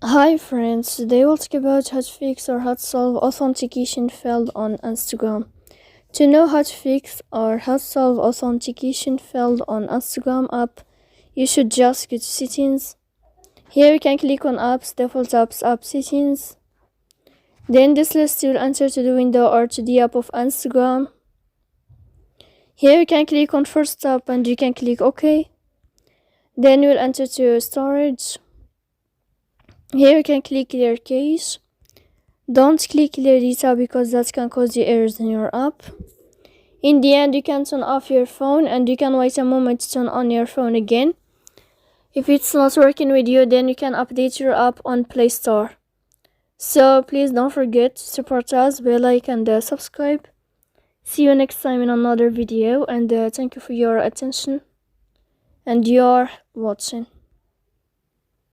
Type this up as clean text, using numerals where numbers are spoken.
Hi friends, today we'll talk about how to fix or how to solve authentication failed on Instagram. To know how to fix or how to solve authentication failed on Instagram app, you should just go to settings. Here you can click on apps, default apps, app settings. Then this list will enter to the window or to the app of Instagram. Here you can click on first app and you can click OK. Then you will enter to storage. Here you can click clear cache. Don't click clear data because that can cause you errors in your app. In the end, you can turn off your phone and you can wait a moment to turn on your phone again. If it's not working with you, then you can update your app on Play Store. So please don't forget to support us by like and subscribe. See you next time in another video, and thank you for your attention and your watching.